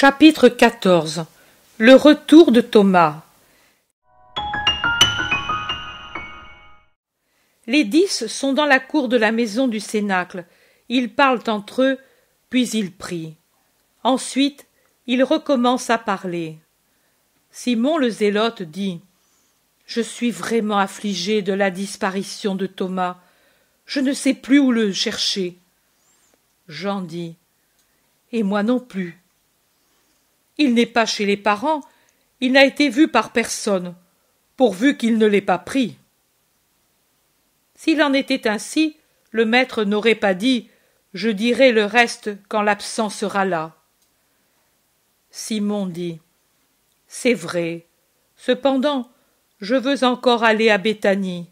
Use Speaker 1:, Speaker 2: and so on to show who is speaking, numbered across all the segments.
Speaker 1: Chapitre 14. Le retour de Thomas. Les 10 sont dans la cour de la maison du Cénacle. Ils parlent entre eux, puis ils prient. Ensuite, ils recommencent à parler. Simon le Zélote dit « Je suis vraiment affligé de la disparition de Thomas. Je ne sais plus où le chercher. » Jean dit « Et moi non plus. » Il n'est pas chez les parents, il n'a été vu par personne, pourvu qu'il ne l'ait pas pris. S'il en était ainsi, le maître n'aurait pas dit « Je dirai le reste quand l'absent sera là. » Simon dit « C'est vrai. Cependant, je veux encore aller à Béthanie.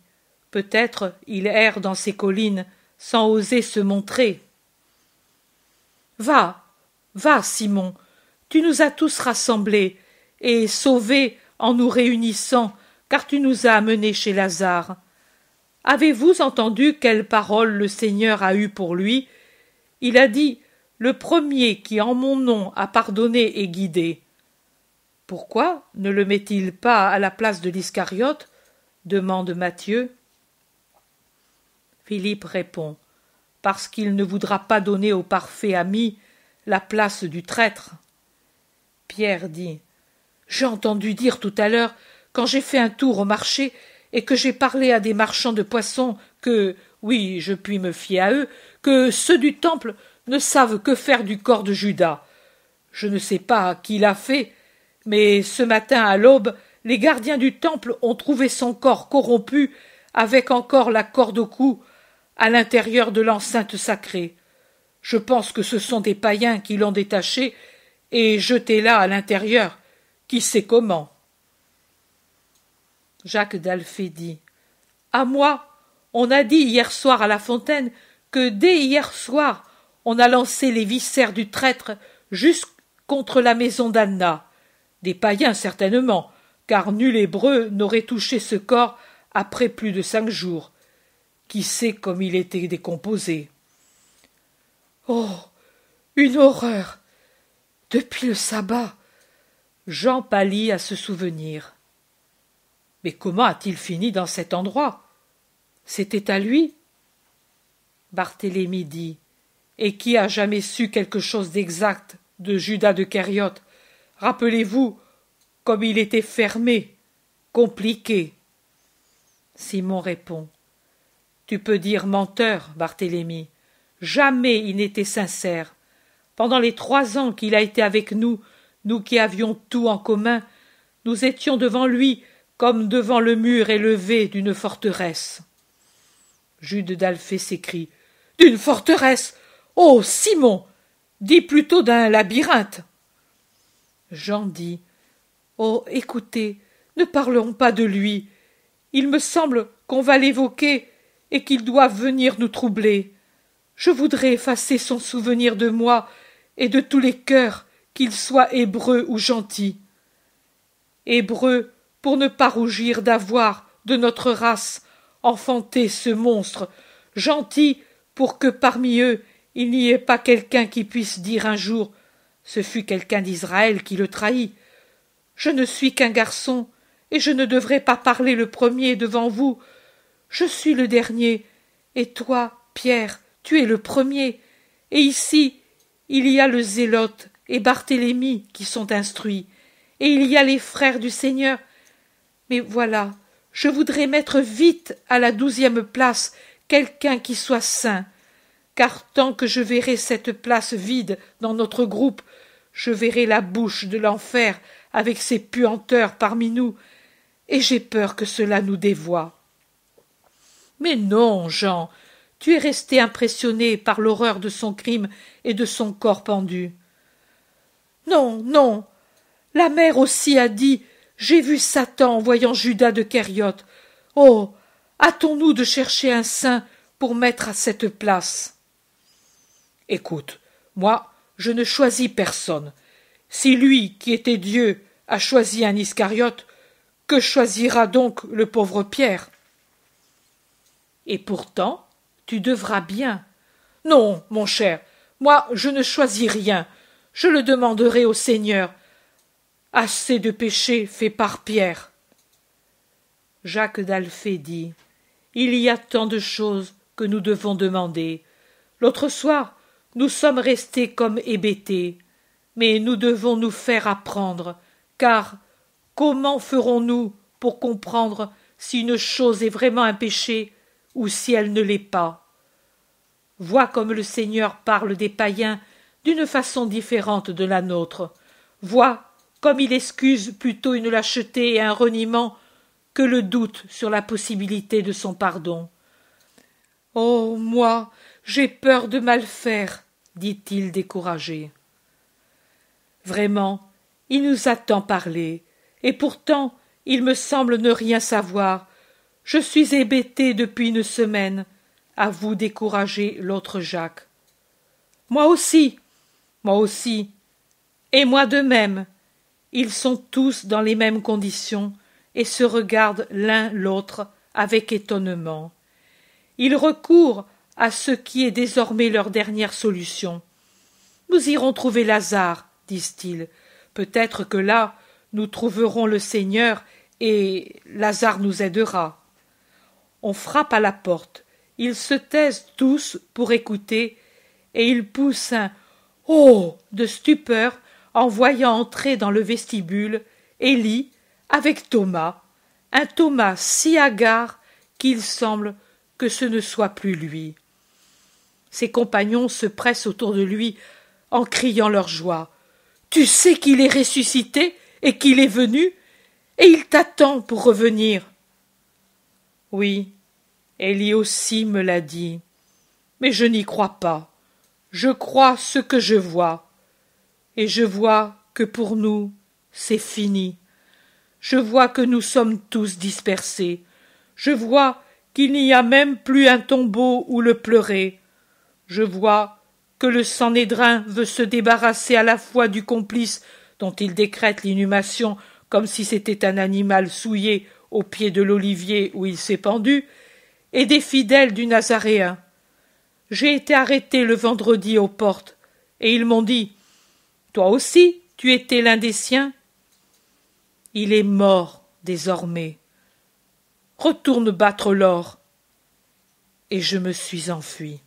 Speaker 1: Peut-être il erre dans ces collines sans oser se montrer. » Va, va, Simon, tu nous as tous rassemblés et sauvés en nous réunissant, car tu nous as amenés chez Lazare. Avez-vous entendu quelle parole le Seigneur a eue pour lui? Il a dit « Le premier qui en mon nom a pardonné et guidé. » Pourquoi ne le met-il pas à la place de l'Iscariote? Demande Matthieu. Philippe répond « Parce qu'il ne voudra pas donner au parfait ami la place du traître. » Pierre dit « J'ai entendu dire tout à l'heure, quand j'ai fait un tour au marché et que j'ai parlé à des marchands de poissons, que, oui, je puis me fier à eux, que ceux du temple ne savent que faire du corps de Judas. Je ne sais pas qui l'a fait, mais ce matin à l'aube, les gardiens du temple ont trouvé son corps corrompu, avec encore la corde au cou, à l'intérieur de l'enceinte sacrée. Je pense que ce sont des païens qui l'ont détaché et jeté là à l'intérieur, qui sait comment. » Jacques d'Alphée dit « À moi, on a dit hier soir à la fontaine que dès hier soir, on a lancé les viscères du traître jusque contre la maison d'Anna. Des païens certainement, car nul Hébreu n'aurait touché ce corps après plus de 5 jours. Qui sait comme il était décomposé. » Oh, une horreur! Depuis le sabbat. Jean pâlit à ce souvenir. Mais comment a-t-il fini dans cet endroit? C'était à lui? Barthélemy dit. Et qui a jamais su quelque chose d'exact de Judas de Kériote? Rappelez-vous comme il était fermé, compliqué. Simon répond. Tu peux dire menteur, Barthélemy. Jamais il n'était sincère. Pendant les 3 ans qu'il a été avec nous, nous qui avions tout en commun, nous étions devant lui comme devant le mur élevé d'une forteresse. Jude d'Alphée s'écrie. « D'une forteresse! Oh, Simon! Dis plutôt d'un labyrinthe! » Jean dit. « Oh, écoutez, ne parlons pas de lui. Il me semble qu'on va l'évoquer et qu'il doit venir nous troubler. Je voudrais effacer son souvenir de moi et de tous les cœurs, qu'ils soient hébreux ou gentils. Hébreux pour ne pas rougir d'avoir, de notre race, enfanté ce monstre, gentils pour que parmi eux il n'y ait pas quelqu'un qui puisse dire un jour « Ce fut quelqu'un d'Israël qui le trahit. Je ne suis qu'un garçon, et je ne devrais pas parler le premier devant vous. Je suis le dernier, et toi, Pierre, tu es le premier, et ici il y a le Zélote et Barthélemy qui sont instruits, et il y a les frères du Seigneur. Mais voilà, je voudrais mettre vite à la 12e place quelqu'un qui soit saint, car tant que je verrai cette place vide dans notre groupe, je verrai la bouche de l'enfer avec ses puanteurs parmi nous, et j'ai peur que cela nous dévoie. » Mais non, Jean, tu es resté impressionné par l'horreur de son crime et de son corps pendu. Non, non, la mère aussi a dit « J'ai vu Satan en voyant Judas de Kériote. Oh, hâtons-nous de chercher un saint pour mettre à cette place. » Écoute, moi, je ne choisis personne. Si lui, qui était Dieu, a choisi un Iscariote, que choisira donc le pauvre Pierre? Et pourtant, tu devras bien. Non, mon cher, moi je ne choisis rien. Je le demanderai au Seigneur. Assez de péchés faits par Pierre. Jacques d'Alphée dit: il y a tant de choses que nous devons demander. L'autre soir, nous sommes restés comme hébétés, mais nous devons nous faire apprendre, car comment ferons-nous pour comprendre si une chose est vraiment un péché ou si elle ne l'est pas? Vois comme le Seigneur parle des païens d'une façon différente de la nôtre. Vois comme il excuse plutôt une lâcheté et un reniement que le doute sur la possibilité de son pardon. « Oh, moi, j'ai peur de mal faire, » dit-il découragé. Vraiment, il nous a tant parlé, et pourtant il me semble ne rien savoir. Je suis hébété depuis une semaine, avoue découragé l'autre Jacques. Moi aussi, et moi de même. Ils sont tous dans les mêmes conditions et se regardent l'un l'autre avec étonnement. Ils recourent à ce qui est désormais leur dernière solution. Nous irons trouver Lazare, disent-ils. Peut-être que là, nous trouverons le Seigneur et Lazare nous aidera. On frappe à la porte. Ils se taisent tous pour écouter et ils poussent un « oh » de stupeur en voyant entrer dans le vestibule Élie avec Thomas, un Thomas si hagard qu'il semble que ce ne soit plus lui. Ses compagnons se pressent autour de lui en criant leur joie. « Tu sais qu'il est ressuscité et qu'il est venu, et il t'attend pour revenir. » Oui, Élie aussi me l'a dit, mais je n'y crois pas. Je crois ce que je vois, et je vois que pour nous, c'est fini. Je vois que nous sommes tous dispersés. Je vois qu'il n'y a même plus un tombeau où le pleurer. Je vois que le Sanhédrin veut se débarrasser à la fois du complice dont il décrète l'inhumation comme si c'était un animal souillé au pied de l'olivier où il s'est pendu, et des fidèles du Nazaréen. J'ai été arrêté le vendredi aux portes, et ils m'ont dit « Toi aussi, tu étais l'un des siens ?» Il est mort désormais. Retourne battre l'or. Et je me suis enfui.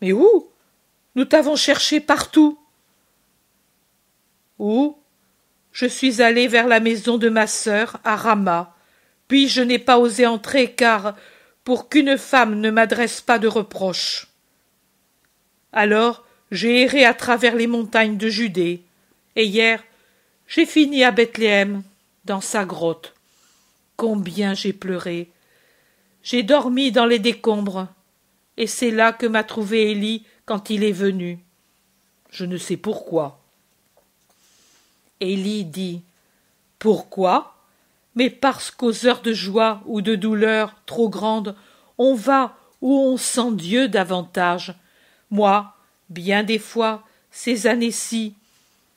Speaker 1: Mais où? Nous t'avons cherché partout. Où? Je suis allé vers la maison de ma sœur à Rama, puis je n'ai pas osé entrer car, pour qu'une femme ne m'adresse pas de reproches. Alors j'ai erré à travers les montagnes de Judée, et hier j'ai fini à Bethléem, dans sa grotte. Combien j'ai pleuré! J'ai dormi dans les décombres, et c'est là que m'a trouvé Élie quand il est venu. Je ne sais pourquoi. Élie dit « Pourquoi? Mais parce qu'aux heures de joie ou de douleur trop grandes, on va où on sent Dieu davantage. Moi, bien des fois, ces années-ci,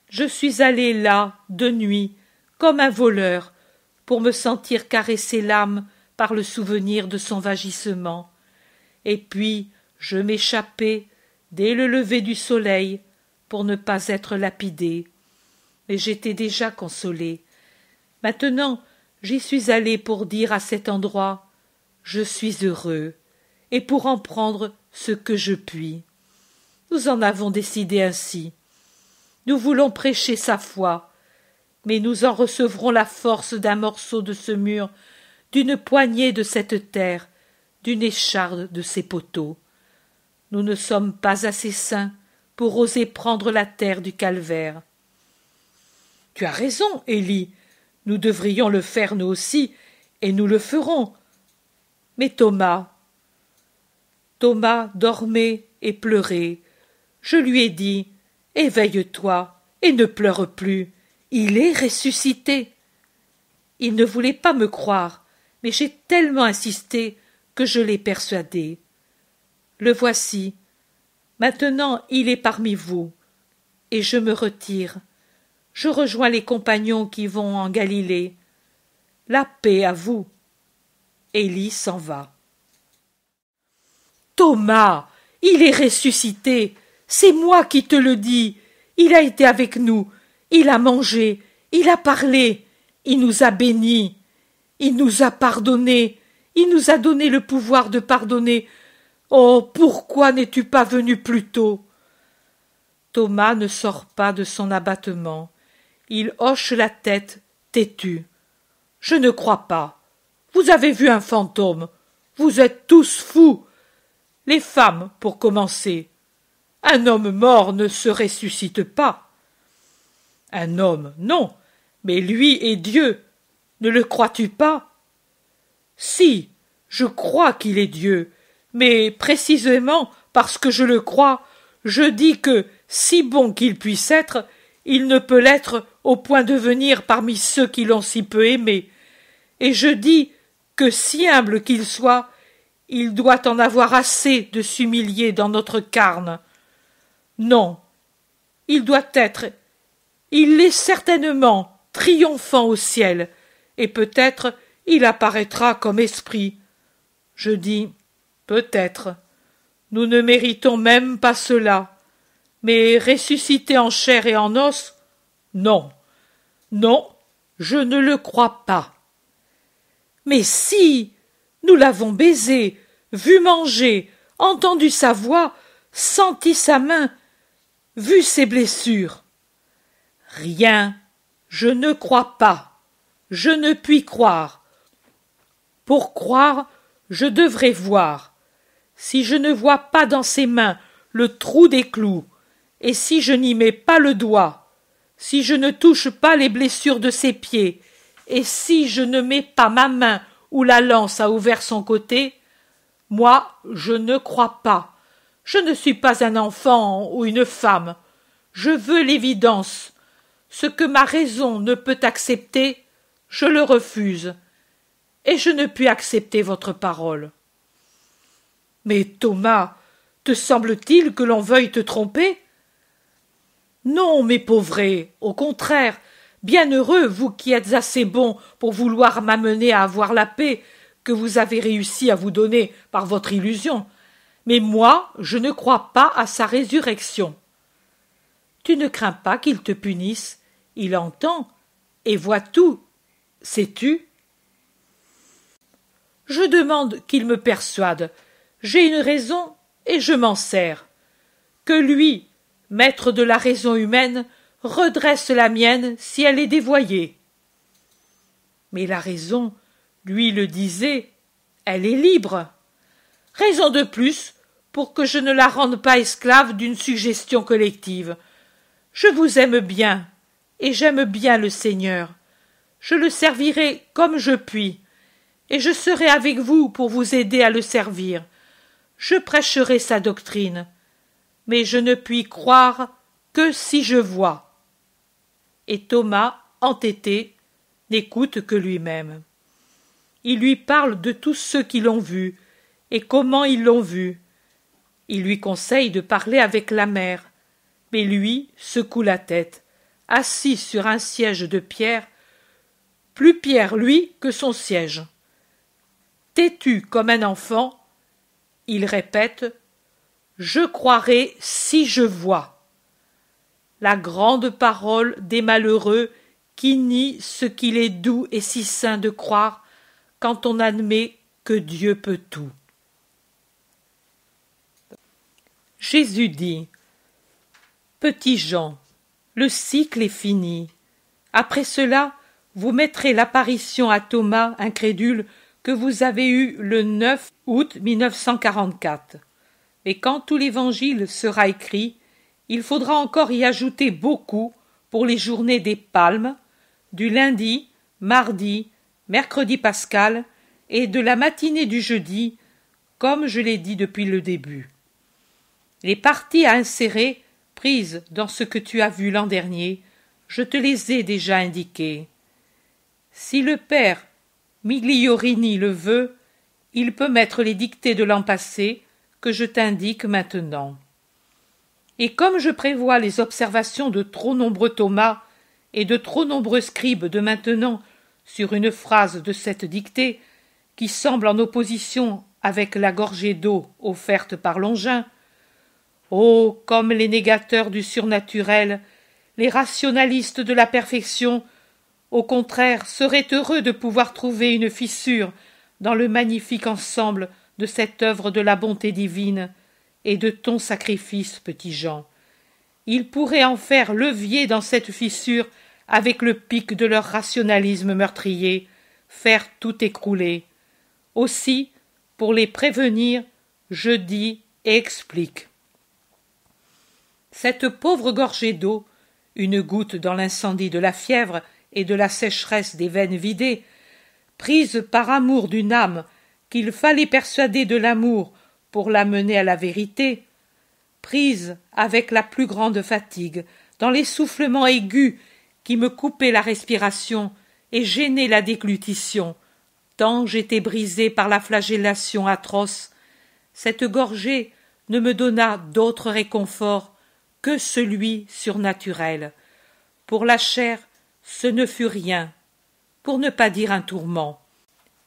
Speaker 1: je suis allé là, de nuit, comme un voleur, pour me sentir caresser l'âme par le souvenir de son vagissement. Et puis, je m'échappais, dès le lever du soleil, pour ne pas être lapidé. Mais j'étais déjà consolé. Maintenant, j'y suis allé pour dire à cet endroit « Je suis heureux » et pour en prendre ce que je puis. Nous en avons décidé ainsi. Nous voulons prêcher sa foi, mais nous en recevrons la force d'un morceau de ce mur, d'une poignée de cette terre, d'une écharde de ces poteaux. Nous ne sommes pas assez saints pour oser prendre la terre du calvaire. Tu as raison, Élie. Nous devrions le faire nous aussi, et nous le ferons. Mais Thomas dormait et pleurait. Je lui ai dit « Éveille-toi et ne pleure plus. Il est ressuscité. » Il ne voulait pas me croire, mais j'ai tellement insisté que je l'ai persuadé. Le voici. Maintenant il est parmi vous, et je me retire. Je rejoins les compagnons qui vont en Galilée. La paix à vous. Élie s'en va. Thomas, il est ressuscité. C'est moi qui te le dis. Il a été avec nous, il a mangé, il a parlé, il nous a bénis, il nous a pardonné, il nous a donné le pouvoir de pardonner. Oh, pourquoi n'es-tu pas venu plus tôt? Thomas ne sort pas de son abattement. Il hoche la tête, têtu. Je ne crois pas. Vous avez vu un fantôme. Vous êtes tous fous. Les femmes, pour commencer. Un homme mort ne se ressuscite pas. Un homme, non, mais lui est Dieu. Ne le crois-tu pas? Si, je crois qu'il est Dieu, mais précisément parce que je le crois, je dis que, si bon qu'il puisse être, il ne peut l'être au point de venir parmi ceux qui l'ont si peu aimé, et je dis que, si humble qu'il soit, il doit en avoir assez de s'humilier dans notre carne. Non, il doit être, il l'est certainement, triomphant au ciel, et peut-être il apparaîtra comme esprit. Je dis peut-être. Nous ne méritons même pas cela. Mais ressusciter en chair et en os, non. Non, je ne le crois pas. Mais si, nous l'avons baisé, vu manger, entendu sa voix, senti sa main, vu ses blessures. Rien, je ne crois pas. Je ne puis croire. Pour croire, je devrais voir. Si je ne vois pas dans ses mains le trou des clous, et si je n'y mets pas le doigt, si je ne touche pas les blessures de ses pieds, et si je ne mets pas ma main où la lance a ouvert son côté, moi, je ne crois pas. Je ne suis pas un enfant ou une femme. Je veux l'évidence. Ce que ma raison ne peut accepter, je le refuse. Et je ne puis accepter votre parole. Mais Thomas, te semble-t-il que l'on veuille te tromper? Non, mes pauvrets, au contraire, bienheureux, vous qui êtes assez bons pour vouloir m'amener à avoir la paix que vous avez réussi à vous donner par votre illusion. Mais moi, je ne crois pas à sa résurrection. Tu ne crains pas qu'il te punisse, il entend et voit tout, sais-tu? Je demande qu'il me persuade. J'ai une raison et je m'en sers. Que lui, maître de la raison humaine, redresse la mienne si elle est dévoyée. Mais la raison, lui le disait, elle est libre. Raison de plus pour que je ne la rende pas esclave d'une suggestion collective. Je vous aime bien, et j'aime bien le Seigneur. Je le servirai comme je puis, et je serai avec vous pour vous aider à le servir. Je prêcherai sa doctrine, mais je ne puis croire que si je vois. Et Thomas, entêté, n'écoute que lui-même. Il lui parle de tous ceux qui l'ont vu, et comment ils l'ont vu. Il lui conseille de parler avec la mère, mais lui secoue la tête, assis sur un siège de pierre, plus pierre, lui, que son siège. Têtu comme un enfant, il répète « Je croirai si je vois ». La grande parole des malheureux qui nient ce qu'il est doux et si sain de croire quand on admet que Dieu peut tout. Jésus dit « Petits gens, le cycle est fini. Après cela, vous mettrez l'apparition à Thomas incrédule que vous avez eue le 9 août 1944. Et quand tout l'Évangile sera écrit, il faudra encore y ajouter beaucoup pour les journées des Palmes, du lundi, mardi, mercredi pascal et de la matinée du jeudi, comme je l'ai dit depuis le début. Les parties à insérer, prises dans ce que tu as vu l'an dernier, je te les ai déjà indiquées. Si le père Migliorini le veut, il peut mettre les dictées de l'an passé que je t'indique maintenant. Et comme je prévois les observations de trop nombreux Thomas et de trop nombreux scribes de maintenant sur une phrase de cette dictée qui semble en opposition avec la gorgée d'eau offerte par Longin, Oh, comme les négateurs du surnaturel, les rationalistes de la perfection, au contraire, seraient heureux de pouvoir trouver une fissure dans le magnifique ensemble de cette œuvre de la bonté divine et de ton sacrifice, petit Jean. Ils pourraient en faire levier dans cette fissure avec le pic de leur rationalisme meurtrier, faire tout écrouler. Aussi, pour les prévenir, je dis et explique. Cette pauvre gorgée d'eau, une goutte dans l'incendie de la fièvre et de la sécheresse des veines vidées, prise par amour d'une âme qu'il fallait persuader de l'amour pour l'amener à la vérité, prise avec la plus grande fatigue dans l'essoufflement aigu qui me coupait la respiration et gênait la déglutition, tant j'étais brisé par la flagellation atroce, cette gorgée ne me donna d'autre réconfort que celui surnaturel. Pour la chair, ce ne fut rien, pour ne pas dire un tourment.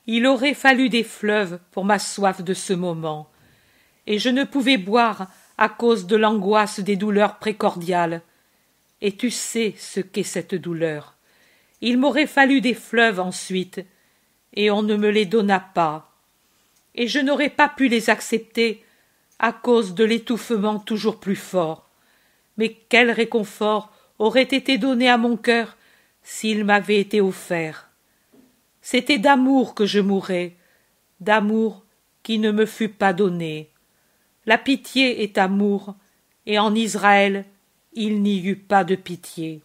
Speaker 1: Il aurait fallu des fleuves pour ma soif de ce moment, et je ne pouvais boire à cause de l'angoisse des douleurs précordiales. Et tu sais ce qu'est cette douleur. Il m'aurait fallu des fleuves ensuite, et on ne me les donna pas. Et je n'aurais pas pu les accepter à cause de l'étouffement toujours plus fort. Mais quel réconfort aurait été donné à mon cœur s'il m'avait été offert. C'était d'amour que je mourais, d'amour qui ne me fut pas donné. La pitié est amour, et en Israël il n'y eut pas de pitié.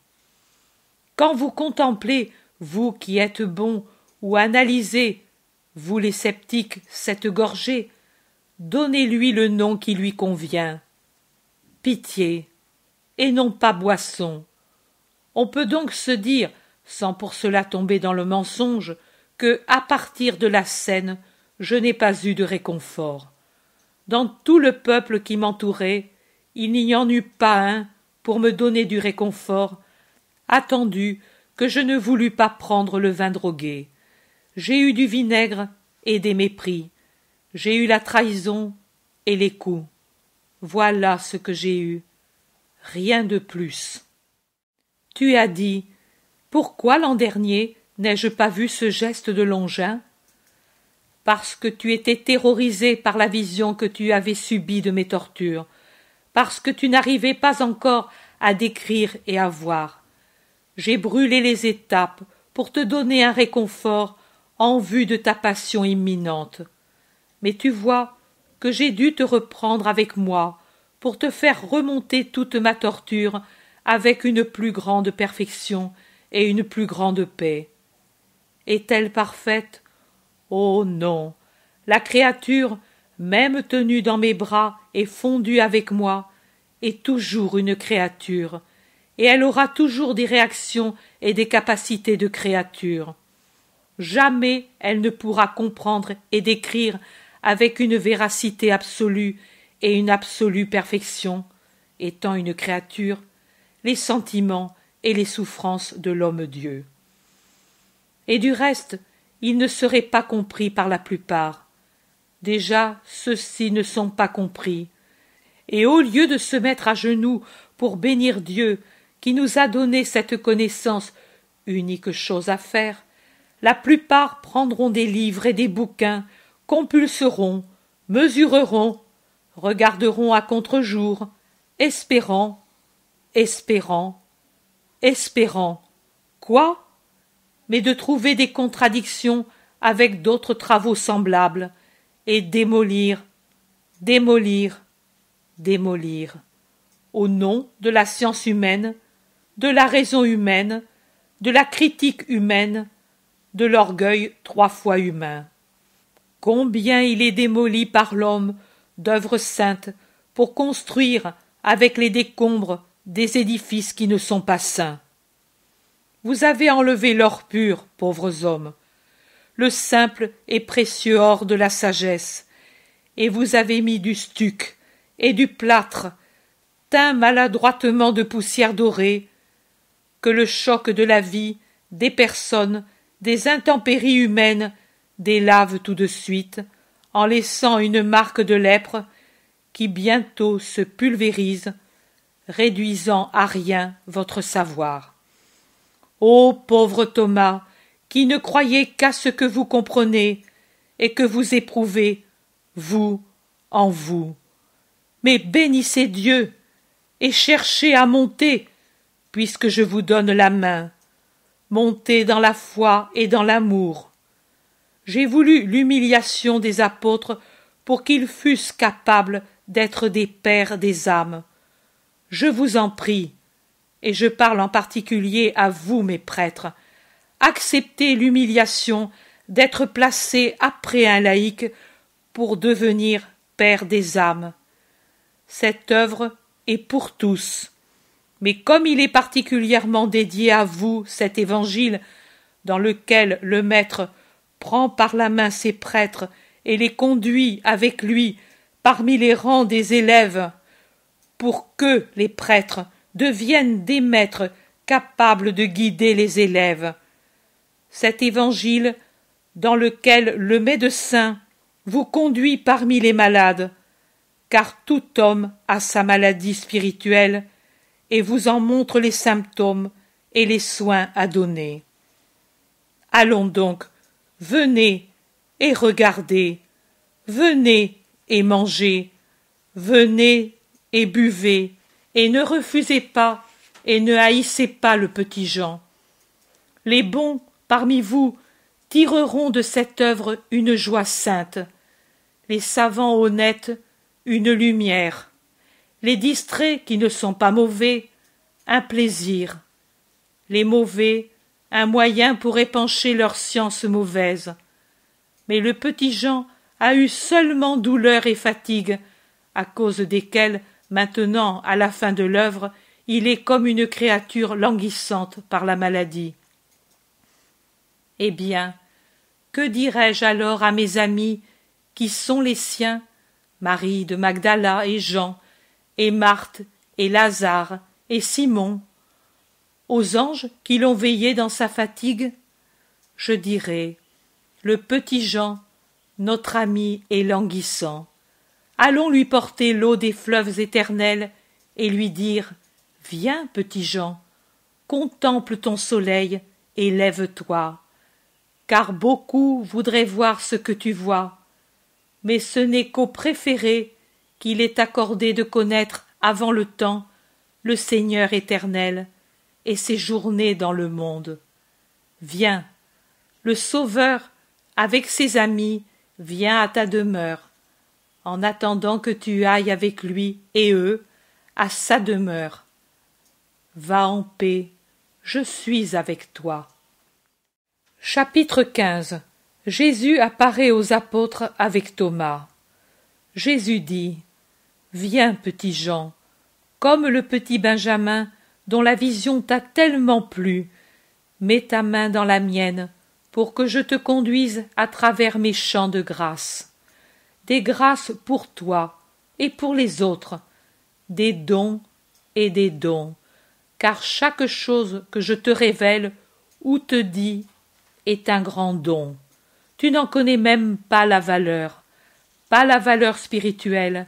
Speaker 1: Quand vous contemplez, vous qui êtes bons, ou analysez, vous les sceptiques, cette gorgée, donnez-lui le nom qui lui convient. Pitié, et non pas boisson. On peut donc se dire, sans pour cela tomber dans le mensonge, que, à partir de la scène, je n'ai pas eu de réconfort. Dans tout le peuple qui m'entourait, il n'y en eut pas un pour me donner du réconfort, attendu que je ne voulus pas prendre le vin drogué. J'ai eu du vinaigre et des mépris. J'ai eu la trahison et les coups. Voilà ce que j'ai eu. Rien de plus. Tu as dit, pourquoi l'an dernier n'ai-je pas vu ce geste de Longin? Parce que tu étais terrorisé par la vision que tu avais subie de mes tortures, parce que tu n'arrivais pas encore à décrire et à voir. J'ai brûlé les étapes pour te donner un réconfort en vue de ta passion imminente. Mais tu vois que j'ai dû te reprendre avec moi pour te faire remonter toute ma torture avec une plus grande perfection et une plus grande paix. Est-elle parfaite? Oh non! La créature, même tenue dans mes bras et fondue avec moi, est toujours une créature, et elle aura toujours des réactions et des capacités de créature. Jamais elle ne pourra comprendre et décrire avec une véracité absolue et une absolue perfection, étant une créature, les sentiments et les souffrances de l'homme-dieu. Et du reste, ils ne seraient pas compris par la plupart. Déjà, ceux-ci ne sont pas compris. Et au lieu de se mettre à genoux pour bénir Dieu qui nous a donné cette connaissance, unique chose à faire, la plupart prendront des livres et des bouquins, compulseront, mesureront, regarderont à contre-jour, espérant, espérant, espérant. Quoi? Mais de trouver des contradictions avec d'autres travaux semblables, et démolir, démolir, démolir, au nom de la science humaine, de la raison humaine, de la critique humaine, de l'orgueil 3 fois humain. Combien il est démoli par l'homme d'œuvres saintes pour construire avec les décombres des édifices qui ne sont pas saints. Vous avez enlevé l'or pur, pauvres hommes, le simple et précieux or de la sagesse, et vous avez mis du stuc et du plâtre, teint maladroitement de poussière dorée, que le choc de la vie, des personnes, des intempéries humaines délave tout de suite, en laissant une marque de lèpre, qui bientôt se pulvérise, réduisant à rien votre savoir. Ô pauvre Thomas, qui ne croyez qu'à ce que vous comprenez et que vous éprouvez, vous, en vous. Mais bénissez Dieu et cherchez à monter, puisque je vous donne la main. Montez dans la foi et dans l'amour. J'ai voulu l'humiliation des apôtres pour qu'ils fussent capables d'être des pères des âmes. Je vous en prie, et je parle en particulier à vous, mes prêtres, acceptez l'humiliation d'être placés après un laïc pour devenir père des âmes. Cette œuvre est pour tous, mais comme il est particulièrement dédié à vous, cet évangile, dans lequel le Maître prend par la main ses prêtres et les conduit avec lui parmi les rangs des élèves, pour que les prêtres deviennent des maîtres capables de guider les élèves. Cet évangile, dans lequel le médecin vous conduit parmi les malades, car tout homme a sa maladie spirituelle, et vous en montre les symptômes et les soins à donner. Allons donc, venez et regardez, venez et mangez, venez et buvez, et ne refusez pas et ne haïssez pas le petit Jean. Les bons parmi vous tireront de cette œuvre une joie sainte, les savants honnêtes une lumière, les distraits qui ne sont pas mauvais un plaisir, les mauvais un moyen pour épancher leur science mauvaise. Mais le petit Jean a eu seulement douleur et fatigue, à cause desquelles, maintenant, à la fin de l'œuvre, il est comme une créature languissante par la maladie. Eh bien, que dirais-je alors à mes amis qui sont les siens, Marie de Magdala et Jean, et Marthe et Lazare et Simon, aux anges qui l'ont veillé dans sa fatigue? Je dirai, le petit Jean, notre ami est languissant. Allons lui porter l'eau des fleuves éternels et lui dire, viens, petit Jean, contemple ton soleil et lève-toi, car beaucoup voudraient voir ce que tu vois, mais ce n'est qu'aux préférés qu'il est accordé de connaître avant le temps le Seigneur éternel et ses journées dans le monde. Viens, le Sauveur, avec ses amis, vient à ta demeure, en attendant que tu ailles avec lui et eux à sa demeure. Va en paix, je suis avec toi. Chapitre 15. Jésus apparaît aux apôtres avec Thomas. Jésus dit, viens, petit Jean, comme le petit Benjamin, dont la vision t'a tellement plu, mets ta main dans la mienne, pour que je te conduise à travers mes champs de grâce. Des grâces pour toi et pour les autres, des dons et des dons, car chaque chose que je te révèle ou te dis est un grand don. Tu n'en connais même pas la valeur spirituelle.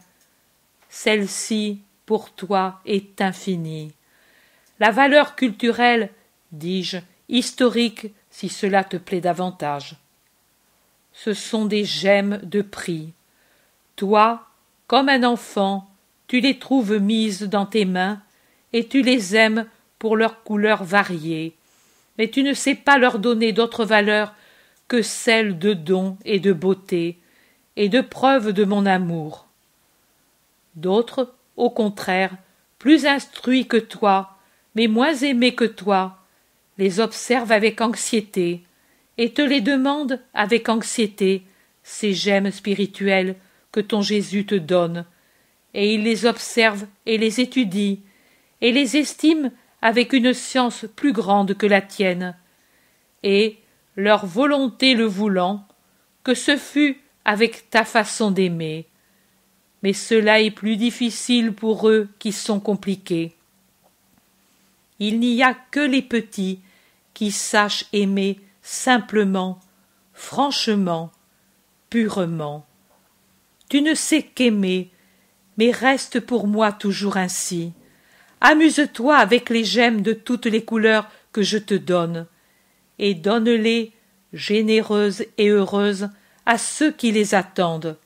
Speaker 1: Celle-ci, pour toi, est infinie. La valeur culturelle, dis-je, historique, si cela te plaît davantage. Ce sont des gemmes de prix. Toi, comme un enfant, tu les trouves mises dans tes mains, et tu les aimes pour leurs couleurs variées, mais tu ne sais pas leur donner d'autre valeur que celle de don et de beauté, et de preuve de mon amour. D'autres, au contraire, plus instruits que toi, mais moins aimés que toi, les observent avec anxiété, et te les demandent avec anxiété, ces gemmes spirituelles que ton Jésus te donne, et ils les observent et les étudient, et les estiment avec une science plus grande que la tienne, et, leur volonté le voulant, que ce fût avec ta façon d'aimer. Mais cela est plus difficile pour eux qui sont compliqués. Il n'y a que les petits qui sachent aimer simplement, franchement, purement. Tu ne sais qu'aimer, mais reste pour moi toujours ainsi. Amuse-toi avec les gemmes de toutes les couleurs que je te donne, et donne-les, généreuses et heureuses, à ceux qui les attendent.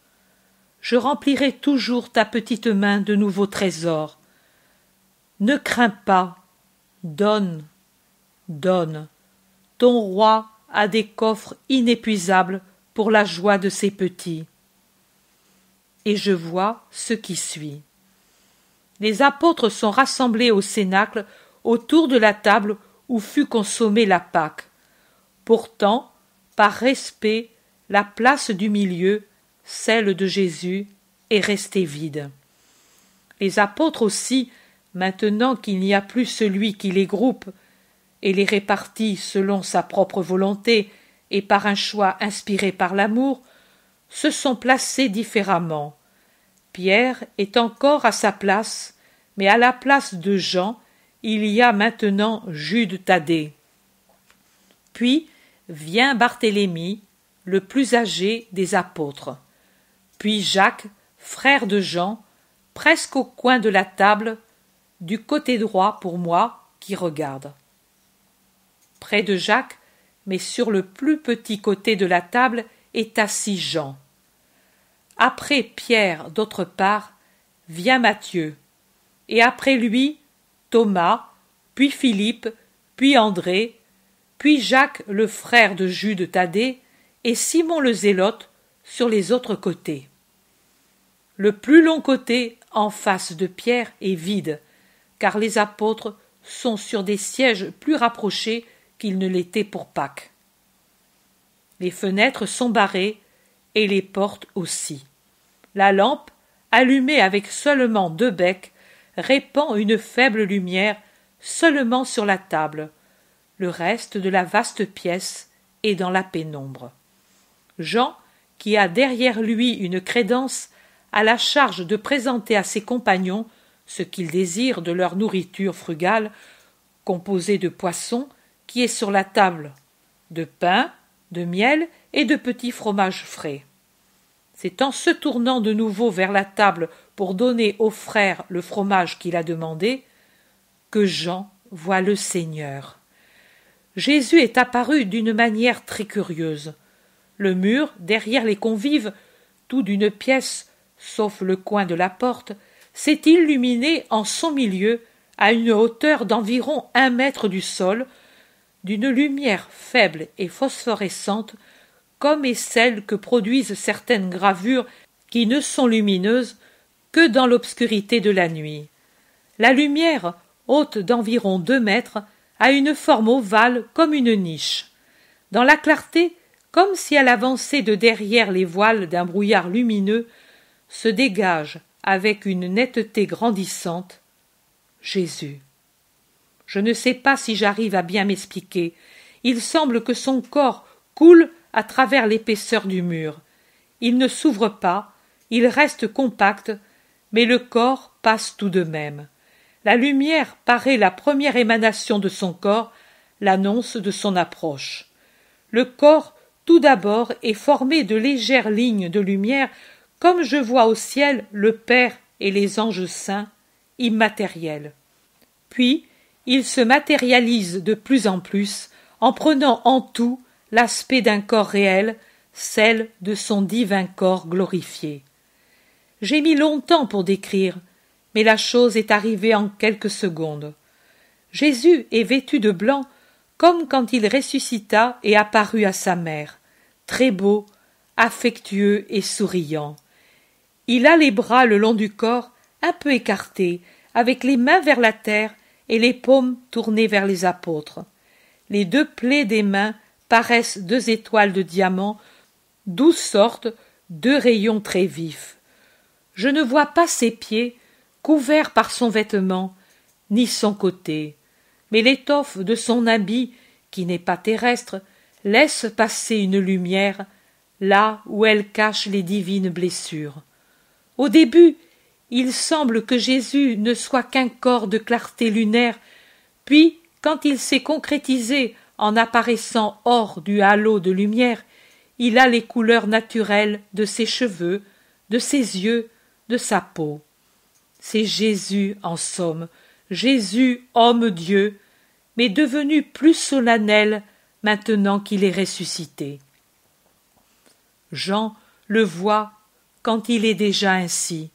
Speaker 1: Je remplirai toujours ta petite main de nouveaux trésors. Ne crains pas, donne, donne. Ton roi a des coffres inépuisables pour la joie de ses petits. Et je vois ce qui suit. Les apôtres sont rassemblés au cénacle autour de la table où fut consommée la Pâque. Pourtant, par respect, la place du milieu, celle de Jésus, est restée vide. Les apôtres aussi, maintenant qu'il n'y a plus celui qui les groupe et les répartit selon sa propre volonté et par un choix inspiré par l'amour, se sont placés différemment. Pierre est encore à sa place, mais à la place de Jean, il y a maintenant Jude Thaddée. Puis vient Barthélemy, le plus âgé des apôtres. Puis Jacques, frère de Jean, presque au coin de la table, du côté droit pour moi qui regarde. Près de Jacques, mais sur le plus petit côté de la table, est assis Jean. Après Pierre, d'autre part, vient Matthieu, et après lui, Thomas, puis Philippe, puis André, puis Jacques, le frère de Jude Thaddée, et Simon le Zélote sur les autres côtés. Le plus long côté, en face de Pierre, est vide, car les apôtres sont sur des sièges plus rapprochés qu'ils ne l'étaient pour Pâques. Les fenêtres sont barrées et les portes aussi. La lampe, allumée avec seulement 2 becs, répand une faible lumière seulement sur la table. Le reste de la vaste pièce est dans la pénombre. Jean, qui a derrière lui une crédence, a la charge de présenter à ses compagnons ce qu'ils désirent de leur nourriture frugale, composée de poissons, qui est sur la table, de pain, de miel et de petits fromages frais. C'est en se tournant de nouveau vers la table pour donner au frère le fromage qu'il a demandé que Jean voit le Seigneur. Jésus est apparu d'une manière très curieuse. Le mur, derrière les convives, tout d'une pièce, sauf le coin de la porte, s'est illuminé en son milieu, à une hauteur d'environ 1 mètre du sol, d'une lumière faible et phosphorescente, comme est celle que produisent certaines gravures qui ne sont lumineuses que dans l'obscurité de la nuit. La lumière, haute d'environ 2 mètres, a une forme ovale comme une niche. Dans la clarté, comme si elle avançait de derrière les voiles d'un brouillard lumineux, se dégage, avec une netteté grandissante, Jésus. Je ne sais pas si j'arrive à bien m'expliquer. Il semble que son corps coule à travers l'épaisseur du mur. Il ne s'ouvre pas, il reste compact, mais le corps passe tout de même. La lumière paraît la première émanation de son corps, l'annonce de son approche. Le corps, tout d'abord, est formé de légères lignes de lumière, comme je vois au ciel le Père et les anges saints, immatériels. Puis, il se matérialise de plus en prenant en tout l'aspect d'un corps réel, celle de son divin corps glorifié. J'ai mis longtemps pour décrire, mais la chose est arrivée en quelques secondes. Jésus est vêtu de blanc, comme quand il ressuscita et apparut à sa mère, très beau, affectueux et souriant. Il a les bras le long du corps, un peu écartés, avec les mains vers la terre et les paumes tournées vers les apôtres. Les 2 plaies des mains paraissent 2 étoiles de diamant, d'où sortent 2 rayons très vifs. Je ne vois pas ses pieds, couverts par son vêtement, ni son côté, mais l'étoffe de son habit, qui n'est pas terrestre, laisse passer une lumière là où elle cache les divines blessures. Au début, il semble que Jésus ne soit qu'un corps de clarté lunaire, puis, quand il s'est concrétisé en apparaissant hors du halo de lumière, il a les couleurs naturelles de ses cheveux, de ses yeux, de sa peau. C'est Jésus, en somme, Jésus, homme-Dieu, mais devenu plus solennel maintenant qu'il est ressuscité. Jean le voit quand il est déjà ainsi.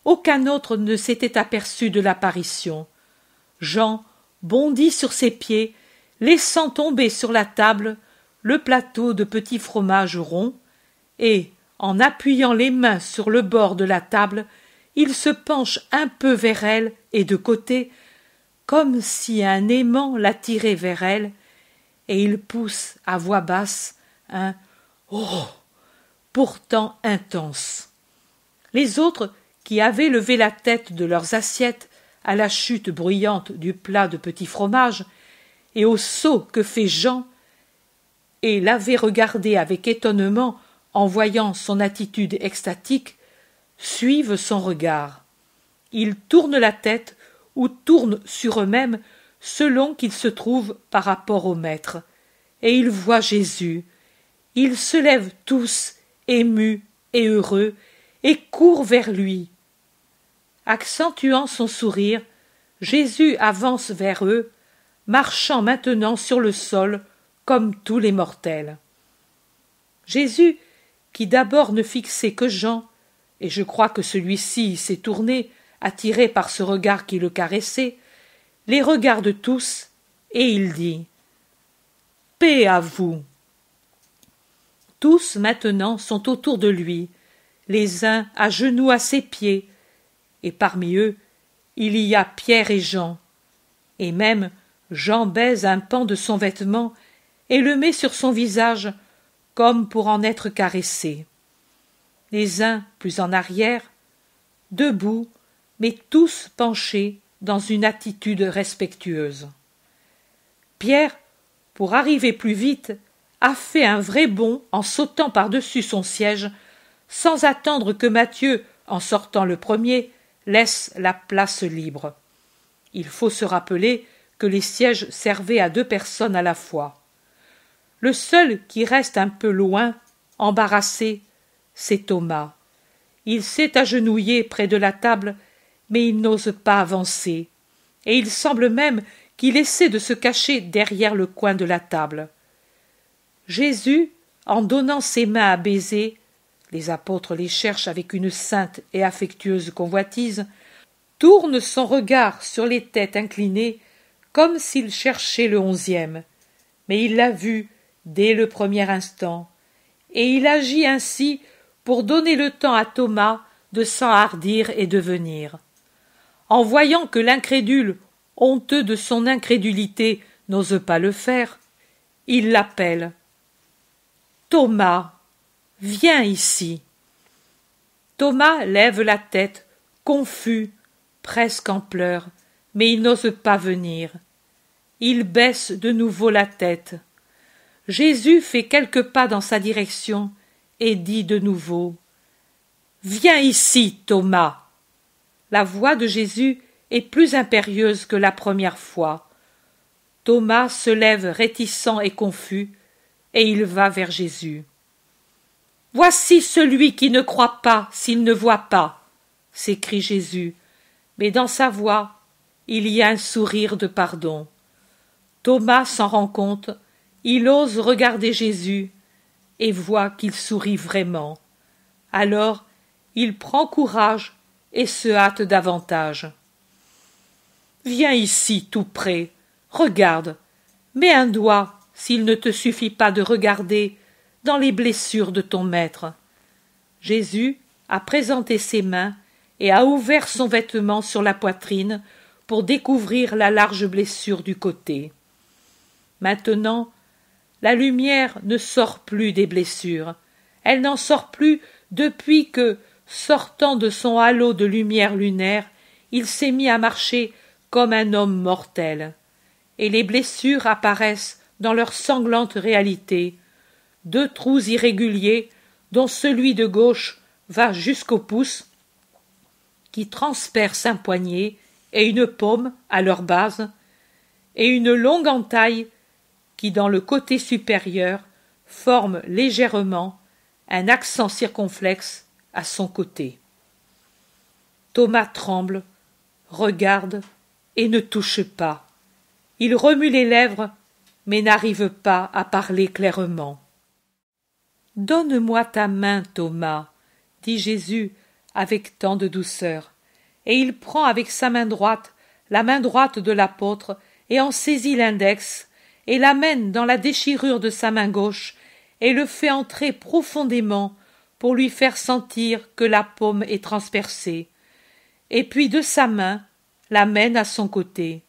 Speaker 1: Aucun autre ne s'était aperçu de l'apparition. Jean bondit sur ses pieds, laissant tomber sur la table le plateau de petits fromages ronds, et, en appuyant les mains sur le bord de la table, il se penche un peu vers elle et de côté, comme si un aimant l'attirait vers elle, et il pousse à voix basse un « Oh !» pourtant intense. Les autres, qui avaient levé la tête de leurs assiettes à la chute bruyante du plat de petits fromages, et au saut que fait Jean, et l'avaient regardé avec étonnement en voyant son attitude extatique, suivent son regard. Ils tournent la tête ou tournent sur eux-mêmes selon qu'ils se trouvent par rapport au Maître, et ils voient Jésus. Ils se lèvent tous, émus et heureux, et courent vers lui. Accentuant son sourire, Jésus avance vers eux, marchant maintenant sur le sol comme tous les mortels. Jésus, qui d'abord ne fixait que Jean, et je crois que celui-ci s'est tourné, attiré par ce regard qui le caressait, les regarde tous, et il dit « Paix à vous !» Tous maintenant sont autour de lui, les uns à genoux à ses pieds, et parmi eux il y a Pierre et Jean, et même Jean baise un pan de son vêtement et le met sur son visage comme pour en être caressé. Les uns plus en arrière, debout, mais tous penchés dans une attitude respectueuse. Pierre, pour arriver plus vite, a fait un vrai bond en sautant par-dessus son siège, sans attendre que Matthieu, en sortant le premier, laisse la place libre. Il faut se rappeler que les sièges servaient à 2 personnes à la fois. Le seul qui reste un peu loin, embarrassé, c'est Thomas. Il s'est agenouillé près de la table, mais il n'ose pas avancer, et il semble même qu'il essaie de se cacher derrière le coin de la table. Jésus, en donnant ses mains à baiser, les apôtres les cherchent avec une sainte et affectueuse convoitise, tourne son regard sur les têtes inclinées comme s'il cherchait le 11e, mais il l'a vu dès le premier instant, et il agit ainsi pour donner le temps à Thomas de s'enhardir et de venir. En voyant que l'incrédule, honteux de son incrédulité, n'ose pas le faire, il l'appelle. « Thomas, viens ici !» Thomas lève la tête, confus, presque en pleurs, mais il n'ose pas venir. Il baisse de nouveau la tête. Jésus fait quelques pas dans sa direction et dit de nouveau « Viens ici, Thomas !» La voix de Jésus est plus impérieuse que la première fois. Thomas se lève réticent et confus, et il va vers Jésus. « Voici celui qui ne croit pas s'il ne voit pas !» s'écrie Jésus, mais dans sa voix, il y a un sourire de pardon. Thomas s'en rend compte, il ose regarder Jésus et voit qu'il sourit vraiment. Alors, il prend courage et se hâte davantage. « Viens ici tout près, regarde, mets un doigt, s'il ne te suffit pas de regarder, dans les blessures de ton maître. » Jésus a présenté ses mains et a ouvert son vêtement sur la poitrine pour découvrir la large blessure du côté. Maintenant, la lumière ne sort plus des blessures. Elle n'en sort plus depuis que, sortant de son halo de lumière lunaire, il s'est mis à marcher comme un homme mortel. Et les blessures apparaissent dans leur sanglante réalité, 2 trous irréguliers dont celui de gauche va jusqu'au pouce, qui transperce un poignet et une paume à leur base, et une longue entaille qui, dans le côté supérieur, forme légèrement un accent circonflexe à son côté. Thomas tremble, regarde et ne touche pas. Il remue les lèvres, mais n'arrive pas à parler clairement. « Donne-moi ta main, Thomas, dit Jésus avec tant de douceur, et il prend avec sa main droite la main droite de l'apôtre et en saisit l'index et l'amène dans la déchirure de sa main gauche et le fait entrer profondément pour lui faire sentir que la paume est transpercée, et puis de sa main l'amène à son côté.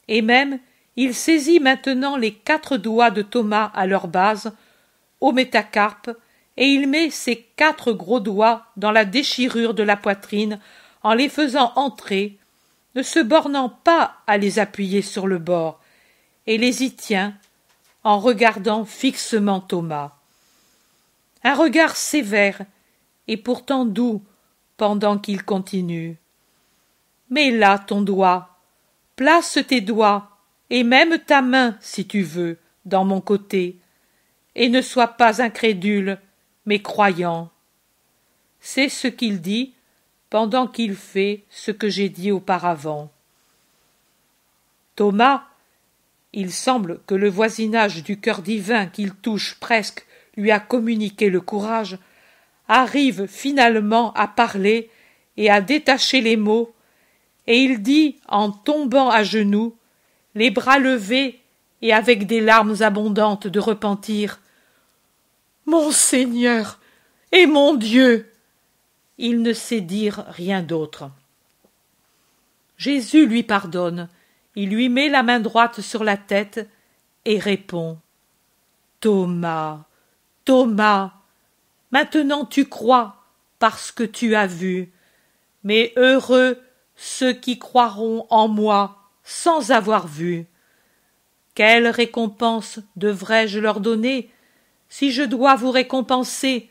Speaker 1: Et même il saisit maintenant les 4 doigts de Thomas à leur base, au métacarpe, et il met ses 4 gros doigts dans la déchirure de la poitrine en les faisant entrer, ne se bornant pas à les appuyer sur le bord, et les y tient en regardant fixement Thomas. Un regard sévère et pourtant doux pendant qu'il continue. « Mets là ton doigt, place tes doigts, et même ta main, si tu veux, dans mon côté, et ne sois pas incrédule, mais croyant. » C'est ce qu'il dit pendant qu'il fait ce que j'ai dit auparavant. Thomas, il semble que le voisinage du cœur divin qu'il touche presque lui a communiqué le courage, arrive finalement à parler et à détacher les mots, et il dit en tombant à genoux, les bras levés et avec des larmes abondantes de repentir: « Mon Seigneur et mon Dieu !» Il ne sait dire rien d'autre. Jésus lui pardonne, il lui met la main droite sur la tête et répond: « Thomas, Thomas, maintenant tu crois parce que tu as vu, mais heureux ceux qui croiront en moi sans avoir vu. Quelle récompense devrais-je leur donner si je dois vous récompenser,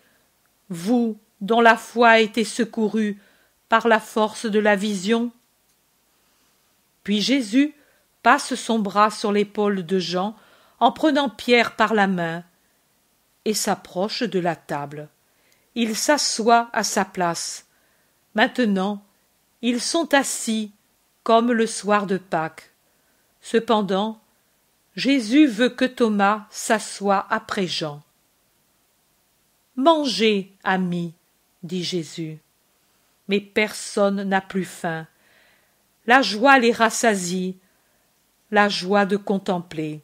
Speaker 1: vous dont la foi a été secourue par la force de la vision ?» Puis Jésus passe son bras sur l'épaule de Jean en prenant Pierre par la main et s'approche de la table. Il s'assoit à sa place. Maintenant, ils sont assis comme le soir de Pâques. Cependant, Jésus veut que Thomas s'assoie après Jean. « Mangez, amis, dit Jésus. Mais personne n'a plus faim. La joie les rassasie, la joie de contempler. »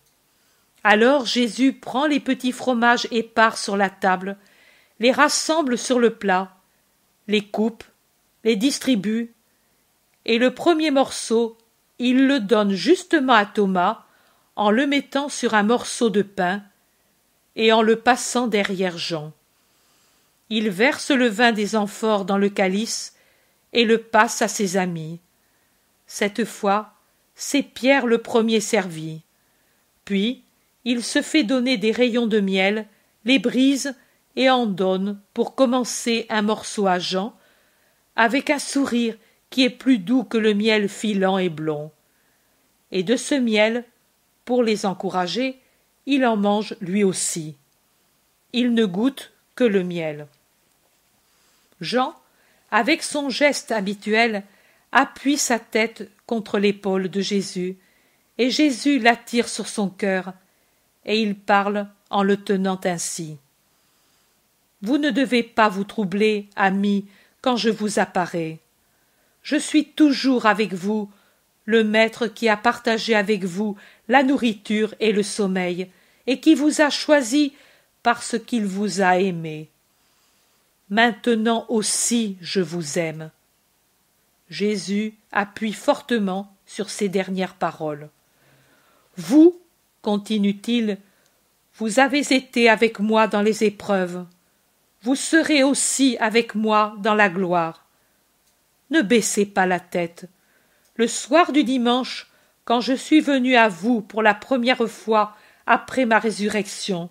Speaker 1: Alors Jésus prend les petits fromages épars sur la table, les rassemble sur le plat, les coupe, les distribue, et le premier morceau, il le donne justement à Thomas en le mettant sur un morceau de pain et en le passant derrière Jean. Il verse le vin des amphores dans le calice et le passe à ses amis. Cette fois, c'est Pierre le premier servi. Puis, il se fait donner des rayons de miel, les brise et en donne pour commencer un morceau à Jean, avec un sourire qui est plus doux que le miel filant et blond. Et de ce miel, pour les encourager, il en mange lui aussi. Il ne goûte que le miel. Jean, avec son geste habituel, appuie sa tête contre l'épaule de Jésus, et Jésus l'attire sur son cœur, et il parle en le tenant ainsi. « Vous ne devez pas vous troubler, amis, quand je vous apparais. Je suis toujours avec vous, le Maître qui a partagé avec vous la nourriture et le sommeil, et qui vous a choisi parce qu'il vous a aimé. Maintenant aussi je vous aime. » Jésus appuie fortement sur ces dernières paroles. « Vous, continue-t-il, vous avez été avec moi dans les épreuves. Vous serez aussi avec moi dans la gloire. Ne baissez pas la tête. Le soir du dimanche, quand je suis venu à vous pour la première fois après ma résurrection,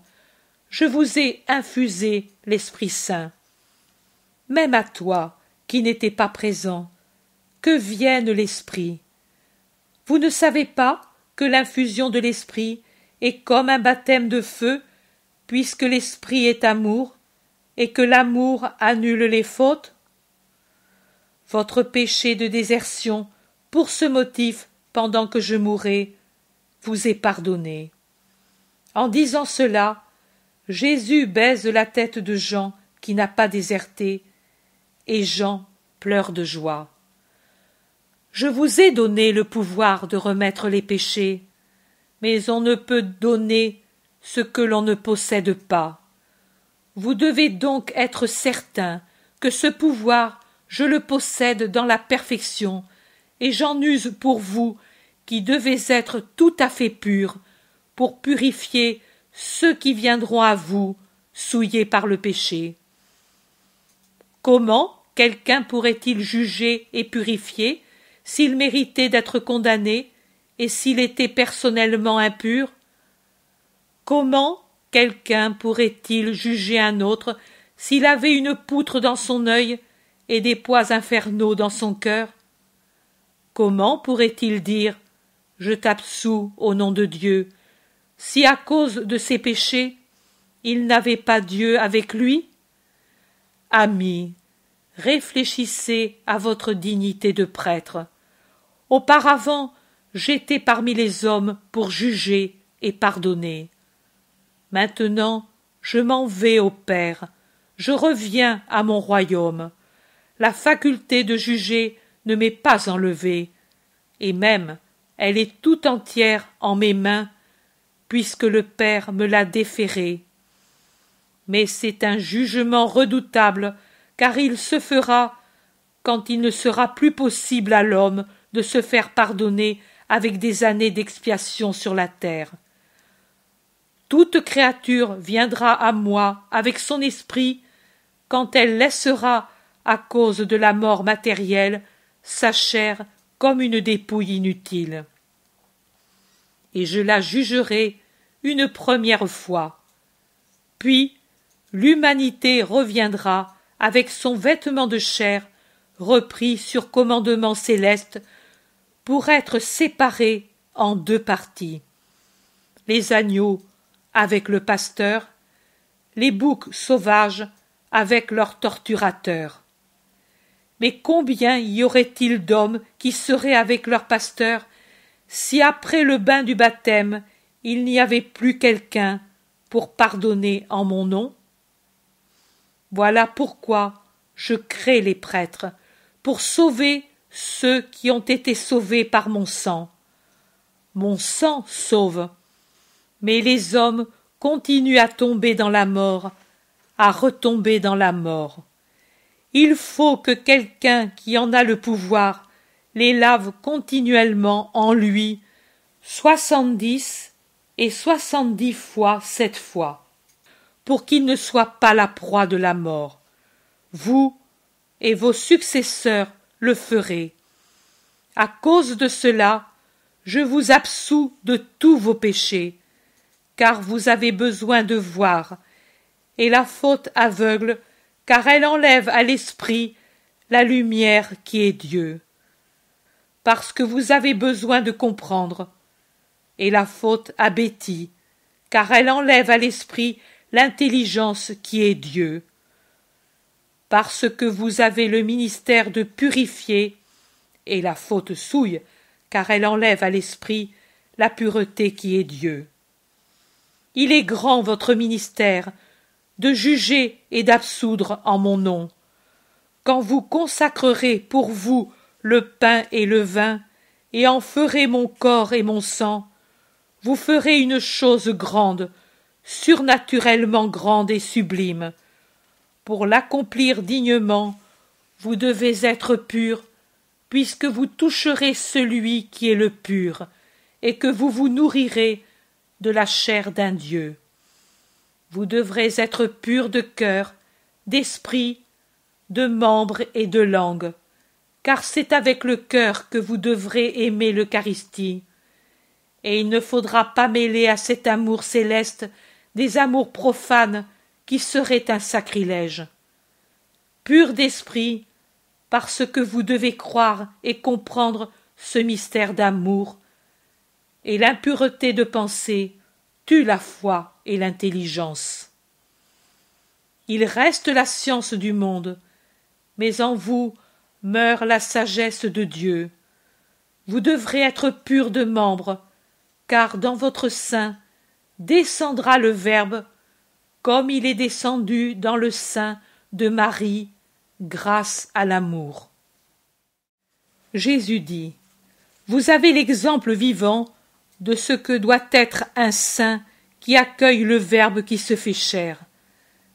Speaker 1: je vous ai infusé l'Esprit Saint. Même à toi, qui n'étais pas présent, que vienne l'Esprit. Vous ne savez pas que l'infusion de l'Esprit est comme un baptême de feu, puisque l'Esprit est amour, et que l'amour annule les fautes? Votre péché de désertion, pour ce motif, pendant que je mourais, vous est pardonné. En disant cela, Jésus baise la tête de Jean qui n'a pas déserté, et Jean pleure de joie. Je vous ai donné le pouvoir de remettre les péchés, mais on ne peut donner ce que l'on ne possède pas. Vous devez donc être certain que ce pouvoir, je le possède dans la perfection, et j'en use pour vous qui devez être tout à fait purs, pour purifier ceux qui viendront à vous, souillés par le péché. Comment quelqu'un pourrait-il juger et purifier s'il méritait d'être condamné et s'il était personnellement impur? Comment quelqu'un pourrait-il juger un autre s'il avait une poutre dans son œil et des poids infernaux dans son cœur? Comment pourrait-il dire « Je t'absous au nom de Dieu » si à cause de ses péchés, il n'avait pas Dieu avec lui? Amis, réfléchissez à votre dignité de prêtre. Auparavant, j'étais parmi les hommes pour juger et pardonner. Maintenant, je m'en vais au Père, je reviens à mon royaume. La faculté de juger ne m'est pas enlevée, et même elle est tout entière en mes mains, puisque le Père me l'a déférée. Mais c'est un jugement redoutable, car il se fera quand il ne sera plus possible à l'homme de se faire pardonner avec des années d'expiation sur la terre. Toute créature viendra à moi avec son esprit quand elle laissera, à cause de la mort matérielle, sa chair comme une dépouille inutile. Et je la jugerai une première fois. Puis l'humanité reviendra avec son vêtement de chair repris sur commandement céleste pour être séparée en deux parties. Les agneaux avec le pasteur, les boucs sauvages avec leurs torturateurs. Mais combien y aurait-il d'hommes qui seraient avec leur pasteur si après le bain du baptême il n'y avait plus quelqu'un pour pardonner en mon nom? Voilà pourquoi je crée les prêtres, pour sauver ceux qui ont été sauvés par mon sang. Mon sang sauve, mais les hommes continuent à tomber dans la mort, à retomber dans la mort. Il faut que quelqu'un qui en a le pouvoir les lave continuellement en lui 70 et 70 fois 7 fois, pour qu'ils ne soient pas la proie de la mort. Vous et vos successeurs le ferez. À cause de cela, je vous absous de tous vos péchés, car vous avez besoin de voir, et la faute aveugle, car elle enlève à l'esprit la lumière qui est Dieu. Parce que vous avez besoin de comprendre, et la faute abétit, car elle enlève à l'esprit l'intelligence qui est Dieu. Parce que vous avez le ministère de purifier, et la faute souille, car elle enlève à l'esprit la pureté qui est Dieu. Il est grand votre ministère, de juger et d'absoudre en mon nom. Quand vous consacrerez pour vous le pain et le vin, et en ferez mon corps et mon sang, vous ferez une chose grande, surnaturellement grande et sublime. Pour l'accomplir dignement, vous devez être pur, puisque vous toucherez celui qui est le pur, et que vous vous nourrirez de la chair d'un Dieu. Vous devrez être pur de cœur, d'esprit, de membres et de langue, car c'est avec le cœur que vous devrez aimer l'Eucharistie. Et il ne faudra pas mêler à cet amour céleste des amours profanes qui seraient un sacrilège. Pur d'esprit, parce que vous devez croire et comprendre ce mystère d'amour, et l'impureté de pensée tue la foi et l'intelligence. Il reste la science du monde, mais en vous meurt la sagesse de Dieu. Vous devrez être purs de membres, car dans votre sein descendra le Verbe, comme il est descendu dans le sein de Marie, grâce à l'amour. Jésus dit: vous avez l'exemple vivant de ce que doit être un saint qui accueille le Verbe qui se fait chair.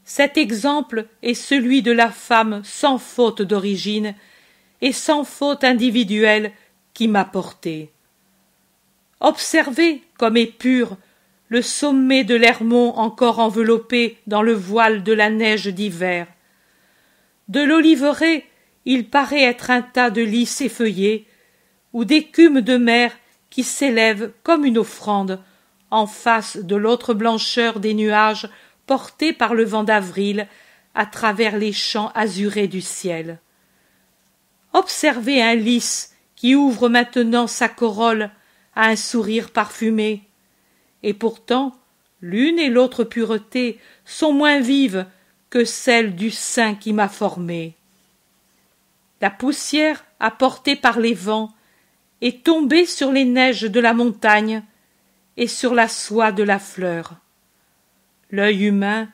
Speaker 1: Cet exemple est celui de la femme sans faute d'origine et sans faute individuelle qui m'a porté. Observez comme est pur le sommet de l'Hermon encore enveloppé dans le voile de la neige d'hiver. De l'oliveraie, il paraît être un tas de lys effeuillés, ou d'écume de mer qui s'élève comme une offrande en face de l'autre blancheur des nuages portés par le vent d'avril à travers les champs azurés du ciel. Observez un lys qui ouvre maintenant sa corolle à un sourire parfumé, et pourtant l'une et l'autre pureté sont moins vives que celle du sein qui m'a formé. La poussière apportée par les vents est tombée sur les neiges de la montagne et sur la soie de la fleur. L'œil humain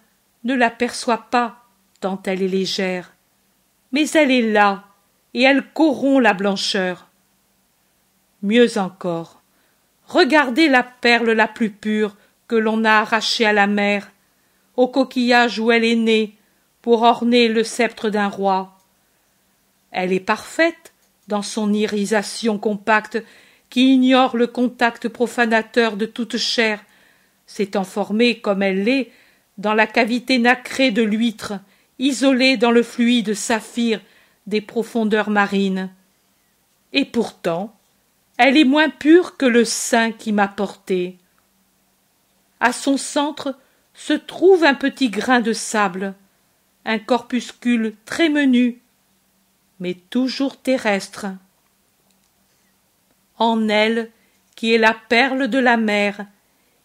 Speaker 1: ne l'aperçoit pas tant elle est légère, mais elle est là et elle corrompt la blancheur. Mieux encore, regardez la perle la plus pure que l'on a arrachée à la mer, au coquillage où elle est née, pour orner le sceptre d'un roi. Elle est parfaite dans son irisation compacte qui ignore le contact profanateur de toute chair, s'étant formée comme elle l'est dans la cavité nacrée de l'huître, isolée dans le fluide saphir des profondeurs marines. Et pourtant, elle est moins pure que le sein qui m'a porté. À son centre se trouve un petit grain de sable, un corpuscule très menu, mais toujours terrestre. En elle, qui est la perle de la mer,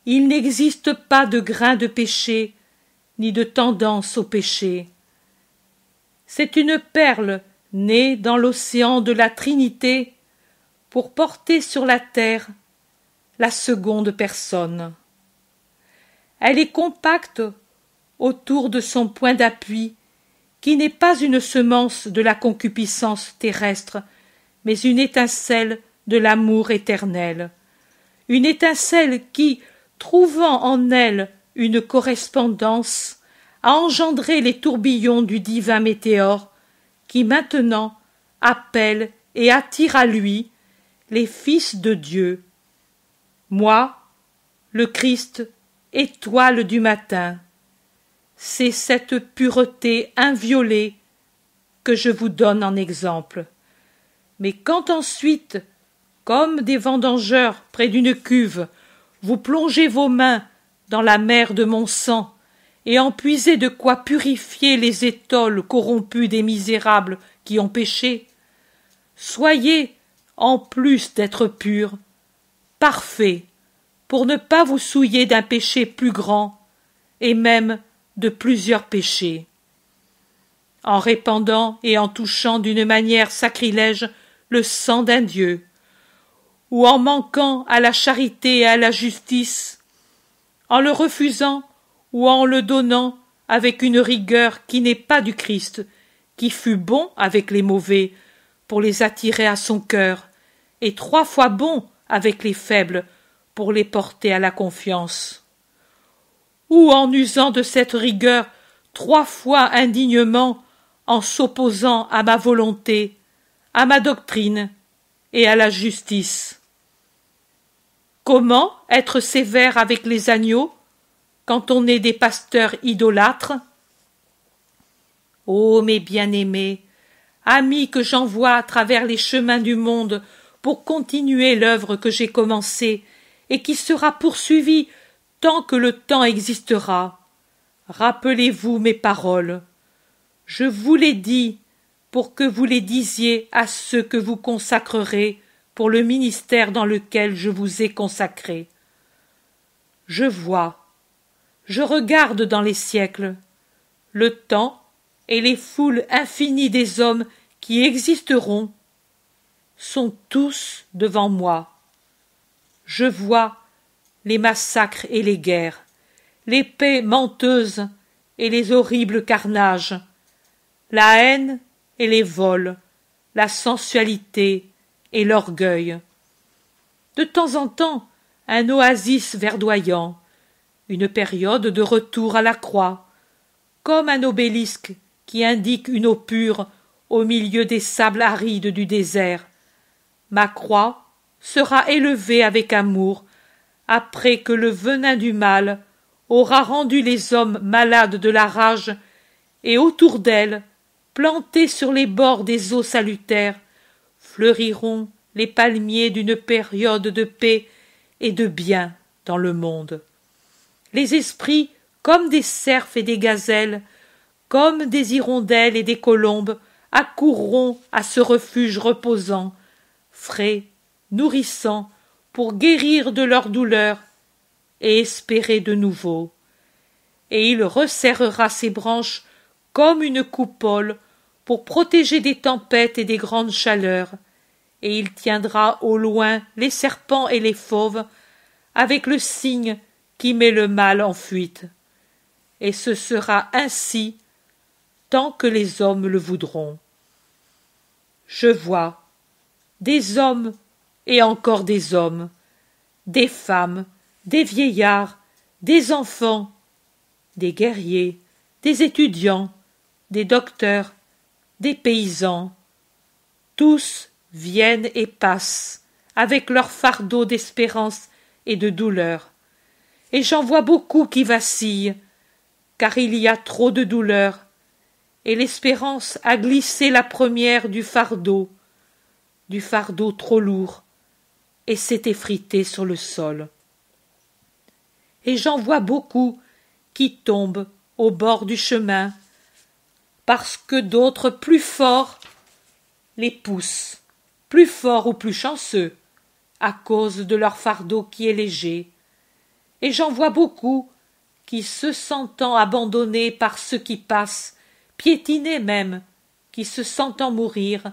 Speaker 1: il n'existe pas de grain de péché, ni de tendance au péché. C'est une perle née dans l'océan de la Trinité pour porter sur la terre la seconde personne. Elle est compacte autour de son point d'appui, qui n'est pas une semence de la concupiscence terrestre, mais une étincelle de l'amour éternel, une étincelle qui, trouvant en elle une correspondance, a engendré les tourbillons du divin météore, qui maintenant appelle et attire à lui les fils de Dieu. Moi, le Christ, étoile du matin, c'est cette pureté inviolée que je vous donne en exemple. Mais quand ensuite, comme des vendangeurs près d'une cuve, vous plongez vos mains dans la mer de mon sang et en puisez de quoi purifier les étoles corrompues des misérables qui ont péché, soyez, en plus d'être purs, parfaits, pour ne pas vous souiller d'un péché plus grand, et même de plusieurs péchés. En répandant et en touchant d'une manière sacrilège le sang d'un Dieu, ou en manquant à la charité et à la justice, en le refusant ou en le donnant avec une rigueur qui n'est pas du Christ, qui fut bon avec les mauvais pour les attirer à son cœur, et 3 fois bon avec les faibles pour les porter à la confiance. Ou en usant de cette rigueur 3 fois indignement en s'opposant à ma volonté, à ma doctrine et à la justice. Comment être sévère avec les agneaux quand on est des pasteurs idolâtres? Ô mes bien-aimés, amis que j'envoie à travers les chemins du monde pour continuer l'œuvre que j'ai commencée et qui sera poursuivie tant que le temps existera, rappelez-vous mes paroles. Je vous les dis pour que vous les disiez à ceux que vous consacrerez pour le ministère dans lequel je vous ai consacré. Je vois, je regarde dans les siècles, le temps et les foules infinies des hommes qui existeront sont tous devant moi. Je vois les massacres et les guerres, les paix menteuses et les horribles carnages, la haine et les vols, la sensualité et l'orgueil. De temps en temps, un oasis verdoyant, une période de retour à la croix, comme un obélisque qui indique une eau pure au milieu des sables arides du désert. Ma croix sera élevée avec amour après que le venin du mal aura rendu les hommes malades de la rage, et autour d'elle, plantés sur les bords des eaux salutaires, fleuriront les palmiers d'une période de paix et de bien dans le monde. Les esprits, comme des cerfs et des gazelles, comme des hirondelles et des colombes, accourront à ce refuge reposant, frais, nourrissant, pour guérir de leur douleur et espérer de nouveau. Et il resserrera ses branches comme une coupole pour protéger des tempêtes et des grandes chaleurs, et il tiendra au loin les serpents et les fauves avec le signe qui met le mal en fuite. Et ce sera ainsi tant que les hommes le voudront. Je vois des hommes et encore des hommes, des femmes, des vieillards, des enfants, des guerriers, des étudiants, des docteurs, des paysans. Tous viennent et passent avec leur fardeau d'espérance et de douleur. Et j'en vois beaucoup qui vacillent, car il y a trop de douleur, et l'espérance a glissé la première du fardeau trop lourd, et s'est effritée sur le sol. Et j'en vois beaucoup qui tombent au bord du chemin, parce que d'autres plus forts les poussent, plus forts ou plus chanceux, à cause de leur fardeau qui est léger. Et j'en vois beaucoup qui, se sentant abandonnés par ceux qui passent, piétinés même, qui se sentant mourir,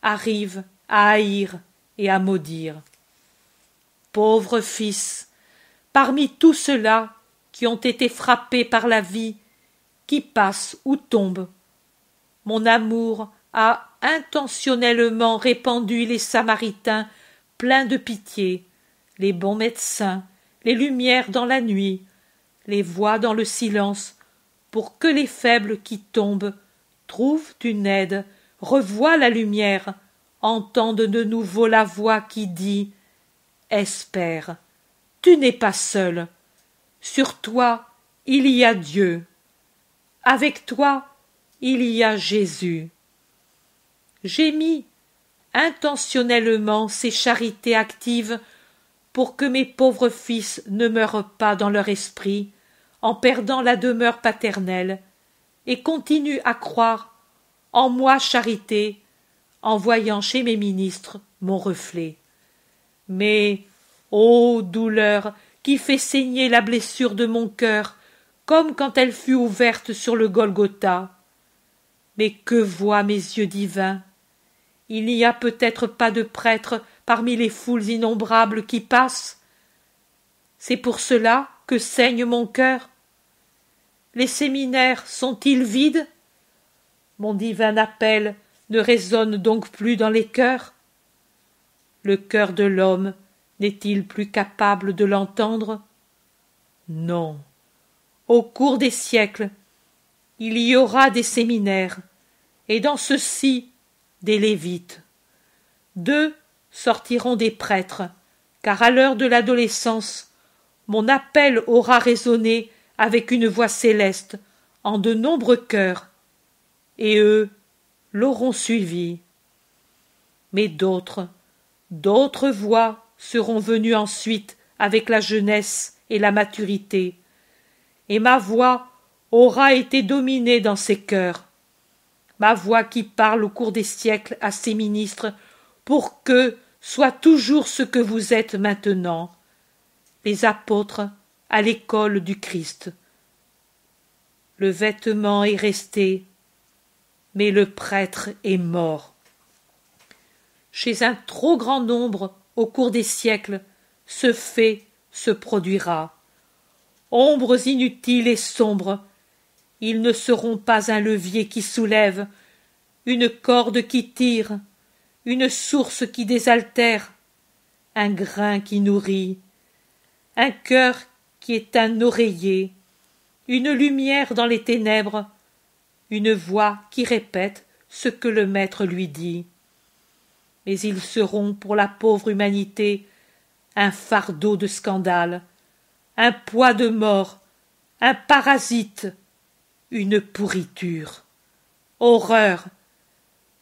Speaker 1: arrivent à haïr et à maudire. Pauvres fils, parmi tous ceux-là qui ont été frappés par la vie, qui passent ou tombent, mon amour a intentionnellement répandu les samaritains pleins de pitié, les bons médecins, les lumières dans la nuit, les voix dans le silence, pour que les faibles qui tombent trouvent une aide, revoient la lumière, entendent de nouveau la voix qui dit « Espère, tu n'es pas seul, sur toi il y a Dieu, avec toi il y a Jésus. » J'ai mis intentionnellement ces charités actives pour que mes pauvres fils ne meurent pas dans leur esprit en perdant la demeure paternelle, et continuent à croire en moi charité en voyant chez mes ministres mon reflet. Mais, ô douleur qui fait saigner la blessure de mon cœur comme quand elle fut ouverte sur le Golgotha, mais que voient mes yeux divins? Il n'y a peut-être pas de prêtre parmi les foules innombrables qui passent. C'est pour cela que saigne mon cœur. Les séminaires sont-ils vides? Mon divin appel ne résonne donc plus dans les cœurs? Le cœur de l'homme n'est-il plus capable de l'entendre? Non. Au cours des siècles, il y aura des séminaires, et dans ceux-ci des lévites. 2 sortiront des prêtres, car à l'heure de l'adolescence, mon appel aura résonné avec une voix céleste en de nombreux cœurs, et eux l'auront suivi. Mais d'autres voix seront venues ensuite avec la jeunesse et la maturité, et ma voix aura été dominée dans ces cœurs, ma voix qui parle au cours des siècles à ses ministres pour qu'eux soient toujours ce que vous êtes maintenant, les apôtres à l'école du Christ. Le vêtement est resté, mais le prêtre est mort. Chez un trop grand nombre, au cours des siècles, ce fait se produira. Ombres inutiles et sombres, ils ne seront pas un levier qui soulève, une corde qui tire, une source qui désaltère, un grain qui nourrit, un cœur qui est un oreiller, une lumière dans les ténèbres, une voix qui répète ce que le maître lui dit. Mais ils seront pour la pauvre humanité un fardeau de scandale, un poids de mort, un parasite, une pourriture. Horreur!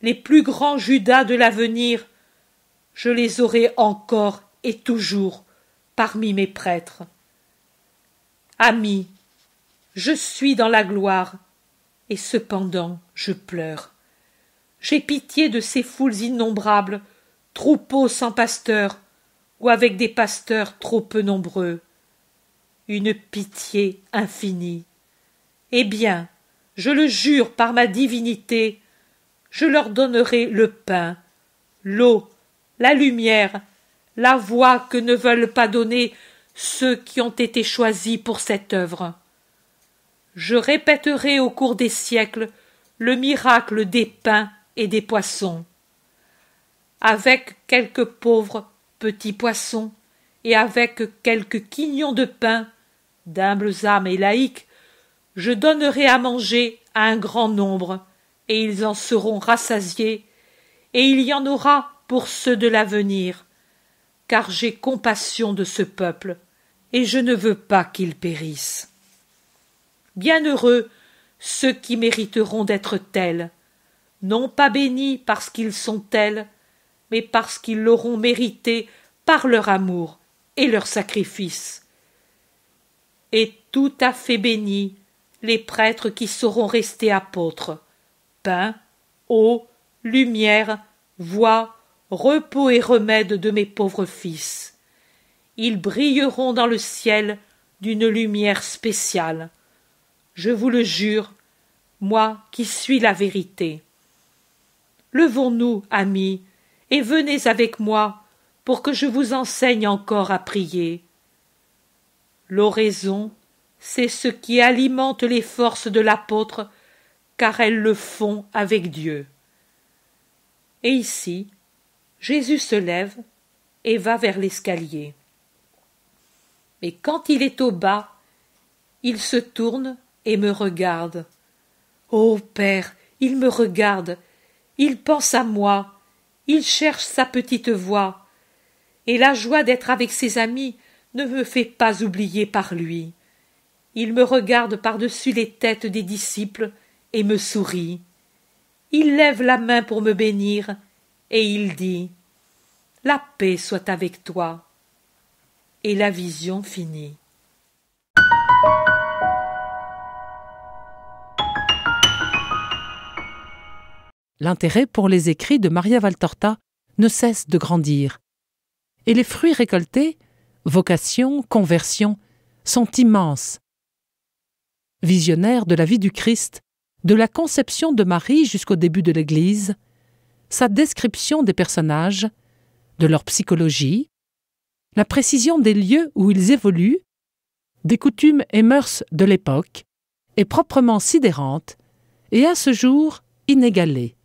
Speaker 1: Les plus grands Judas de l'avenir, je les aurai encore et toujours parmi mes prêtres. Amis, je suis dans la gloire, et cependant je pleure. J'ai pitié de ces foules innombrables, troupeaux sans pasteur, ou avec des pasteurs trop peu nombreux. Une pitié infinie. Eh bien, je le jure par ma divinité, je leur donnerai le pain, l'eau, la lumière, la voix que ne veulent pas donner ceux qui ont été choisis pour cette œuvre. Je répéterai au cours des siècles le miracle des pains et des poissons. Avec quelques pauvres petits poissons et avec quelques quignons de pain, d'humbles âmes et laïcs, je donnerai à manger à un grand nombre, et ils en seront rassasiés, et il y en aura pour ceux de l'avenir, car j'ai compassion de ce peuple, et je ne veux pas qu'il périsse. Bienheureux ceux qui mériteront d'être tels, non pas bénis parce qu'ils sont tels, mais parce qu'ils l'auront mérité par leur amour et leur sacrifice. Et tout à fait bénis les prêtres qui sauront rester apôtres, pain, eau, lumière, voix, repos et remède de mes pauvres fils. Ils brilleront dans le ciel d'une lumière spéciale. Je vous le jure, moi qui suis la vérité. Levons-nous, amis, et venez avec moi pour que je vous enseigne encore à prier. L'oraison, c'est ce qui alimente les forces de l'apôtre, car elles le font avec Dieu. Et ici, Jésus se lève et va vers l'escalier. Mais quand il est au bas, il se tourne et me regarde. Ô Père, il me regarde, il pense à moi, il cherche sa petite voix, et la joie d'être avec ses amis ne me fait pas oublier par lui. Il me regarde par-dessus les têtes des disciples et me sourit. Il lève la main pour me bénir, et il dit « La paix soit avec toi ». Et la vision finit.
Speaker 2: L'intérêt pour les écrits de Maria Valtorta ne cesse de grandir. Et les fruits récoltés, vocation, conversion, sont immenses. Visionnaire de la vie du Christ, de la conception de Marie jusqu'au début de l'Église, sa description des personnages, de leur psychologie, la précision des lieux où ils évoluent, des coutumes et mœurs de l'époque, est proprement sidérante et à ce jour inégalée.